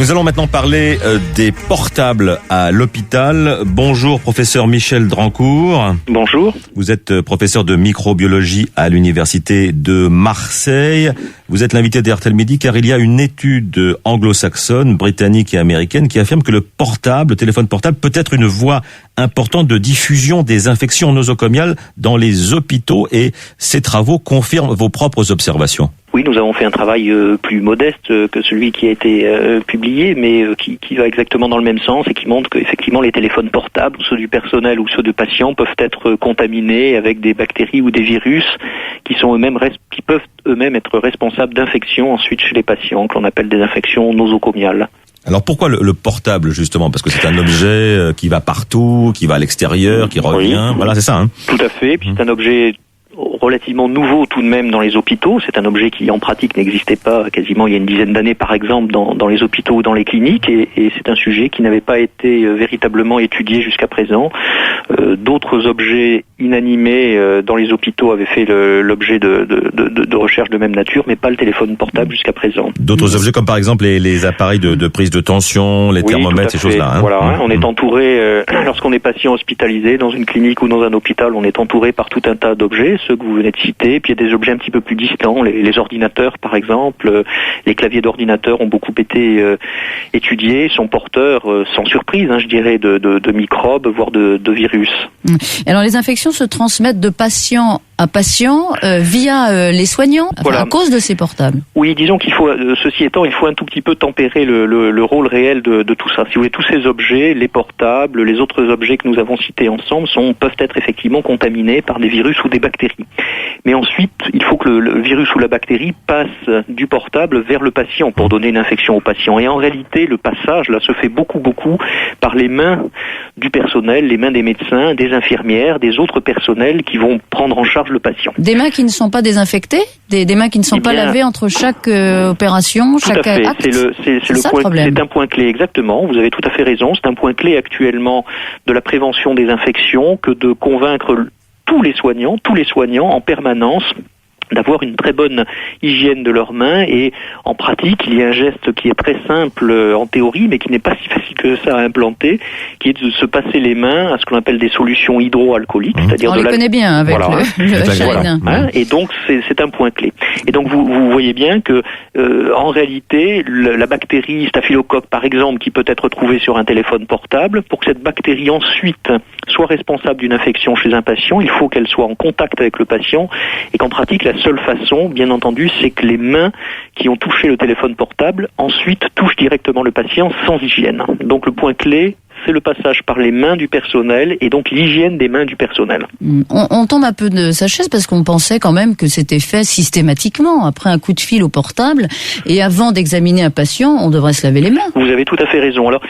Nous allons maintenant parler des portables à l'hôpital. Bonjour professeur Michel Drancourt. Bonjour. Vous êtes professeur de microbiologie à l'université de Marseille. Vous êtes l'invité d'RTL Midi car il y a une étude anglo-saxonne, britannique et américaine qui affirme que le téléphone portable peut être une voie importante de diffusion des infections nosocomiales dans les hôpitaux et ces travaux confirment vos propres observations. Oui, nous avons fait un travail plus modeste que celui qui a été publié, mais qui va exactement dans le même sens et qui montre qu'effectivement les téléphones portables, ceux du personnel ou ceux de patients, peuvent être contaminés avec des bactéries ou des virus qui peuvent eux-mêmes être responsables d'infections ensuite chez les patients, que l'on appelle des infections nosocomiales. Alors pourquoi le portable justement ? Parce que c'est un objet qui va partout, qui va à l'extérieur, qui revient, voilà, c'est ça. Hein ? Tout à fait, puis c'est un objet relativement nouveau tout de même dans les hôpitaux. C'est un objet qui en pratique n'existait pas quasiment il y a une dizaine d'années par exemple dans les hôpitaux ou dans les cliniques et c'est un sujet qui n'avait pas été véritablement étudié jusqu'à présent. D'autres objets inanimés dans les hôpitaux avaient fait l'objet de recherches de même nature, mais pas le téléphone portable jusqu'à présent. D'autres objets comme par exemple les appareils de prise de tension, les thermomètres, ces choses-là. Hein. Voilà, on est entouré, lorsqu'on est patient hospitalisé dans une clinique ou dans un hôpital, on est entouré par tout un tas d'objets, ceux que vous venez de citer, puis il y a des objets un petit peu plus distants, les ordinateurs par exemple, les claviers d'ordinateurs ont beaucoup été étudiés, sont porteurs, sans surprise, je dirais, de microbes, voire de virus. Alors les infections se transmettent de patient à patient via les soignants, à cause de ces portables. Oui, disons qu'il faut, ceci étant, il faut un tout petit peu tempérer le rôle réel de tout ça. Si vous voulez, tous ces objets, les portables, les autres objets que nous avons cités ensemble, peuvent être effectivement contaminés par des virus ou des bactéries. Mais ensuite, il faut que le virus ou la bactérie passe du portable vers le patient pour donner une infection au patient. Et en réalité, le passage là se fait beaucoup par les mains du personnel, les mains des médecins, des infirmières, des autres personnels qui vont prendre en charge le patient. Des mains qui ne sont pas désinfectées, des mains qui ne sont pas lavées entre chaque opération, chaque acte. C'est un point clé, exactement. Vous avez tout à fait raison. C'est un point clé actuellement de la prévention des infections que de convaincre tous les soignants en permanence d'avoir une très bonne hygiène de leurs mains et en pratique, il y a un geste qui est très simple en théorie mais qui n'est pas si facile que ça à implanter, qui est de se passer les mains à ce qu'on appelle des solutions hydroalcooliques, c'est-à-dire on les connaît bien avec le chagrin. Et donc c'est un point clé. Et donc vous voyez bien que en réalité, la bactérie staphylocoque par exemple qui peut être trouvée sur un téléphone portable, pour que cette bactérie ensuite soit responsable d'une infection chez un patient, il faut qu'elle soit en contact avec le patient et qu'en pratique la seule façon, bien entendu, c'est que les mains qui ont touché le téléphone portable ensuite touchent directement le patient sans hygiène. Donc le point clé, c'est le passage par les mains du personnel et donc l'hygiène des mains du personnel. On tombe un peu de sa chaise parce qu'on pensait quand même que c'était fait systématiquement, après un coup de fil au portable, et avant d'examiner un patient, on devrait se laver les mains. Vous avez tout à fait raison. Alors,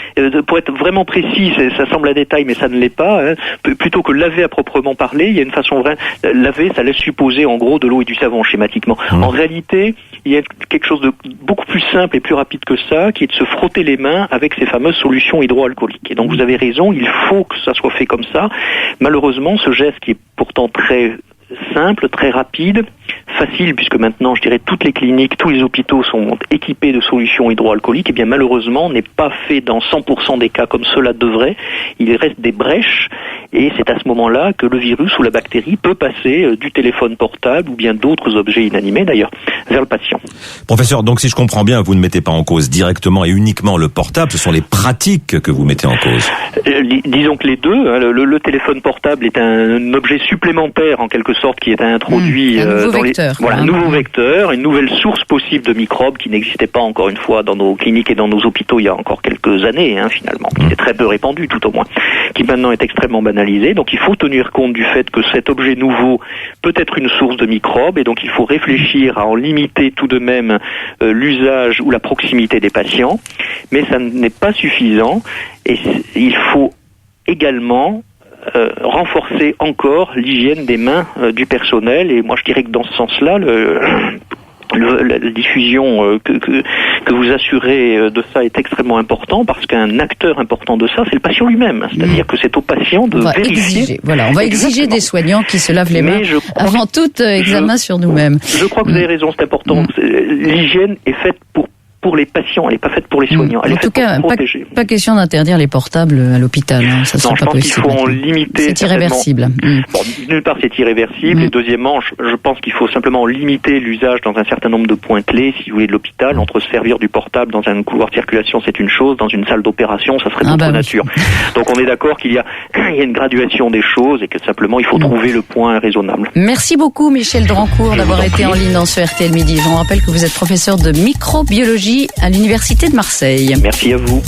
pour être vraiment précis, ça semble un détail, mais ça ne l'est pas. Plutôt que laver à proprement parler, il y a une façon vraie. Laver, ça laisse supposer en gros de l'eau et du savon schématiquement. En réalité, il y a quelque chose de beaucoup plus simple et plus rapide que ça, qui est de se frotter les mains avec ces fameuses solutions hydroalcooliques. Et donc vous avez raison, il faut que ça soit fait comme ça. Malheureusement, ce geste qui est pourtant très simple, très rapide, facile, puisque maintenant, je dirais, toutes les cliniques, tous les hôpitaux sont équipés de solutions hydroalcooliques, et bien malheureusement, n'est pas fait dans 100% des cas comme cela devrait. Il reste des brèches, et c'est à ce moment-là que le virus ou la bactérie peut passer du téléphone portable, ou bien d'autres objets inanimés d'ailleurs, vers le patient. Professeur, donc si je comprends bien, vous ne mettez pas en cause directement et uniquement le portable, ce sont les pratiques que vous mettez en cause. Disons que les deux, le téléphone portable est un objet supplémentaire en quelque sorte qui est introduit un nouveau vecteur, une nouvelle source possible de microbes qui n'existait pas encore une fois dans nos cliniques et dans nos hôpitaux il y a encore quelques années finalement, qui était très peu répandu tout au moins, qui maintenant est extrêmement banalisé. Donc il faut tenir compte du fait que cet objet nouveau peut être une source de microbes et donc il faut réfléchir à en limiter tout de même l'usage ou la proximité des patients, mais ça n'est pas suffisant et il faut également renforcer encore l'hygiène des mains du personnel et moi je dirais que dans ce sens-là la diffusion que vous assurez de ça est extrêmement important parce qu'un acteur important de ça c'est le patient lui-même, c'est-à-dire que c'est au patient de vérifier. On va exiger des soignants qui se lavent les mains avant tout examen sur nous-mêmes. Je crois que vous avez raison, c'est important. L'hygiène est faite pour pour les patients, elle n'est pas faite pour les soignants. Elle en tout cas, pas question d'interdire les portables à l'hôpital. Hein. Ça sera pas possible. Je pense qu'il faut en limiter. C'est irréversible. Bon, d'une part, c'est irréversible. Et deuxièmement, je pense qu'il faut simplement limiter l'usage dans un certain nombre de points clés, si vous voulez, de l'hôpital. Entre se servir du portable dans un couloir de circulation, c'est une chose. Dans une salle d'opération, ça serait d'autre nature. Donc on est d'accord qu'il y a une graduation des choses et que simplement il faut trouver le point raisonnable. Merci beaucoup Michel Drancourt d'avoir été en ligne dans ce RTL Midi. Je vous rappelle que vous êtes professeur de microbiologie à l'Université de Marseille. Merci à vous.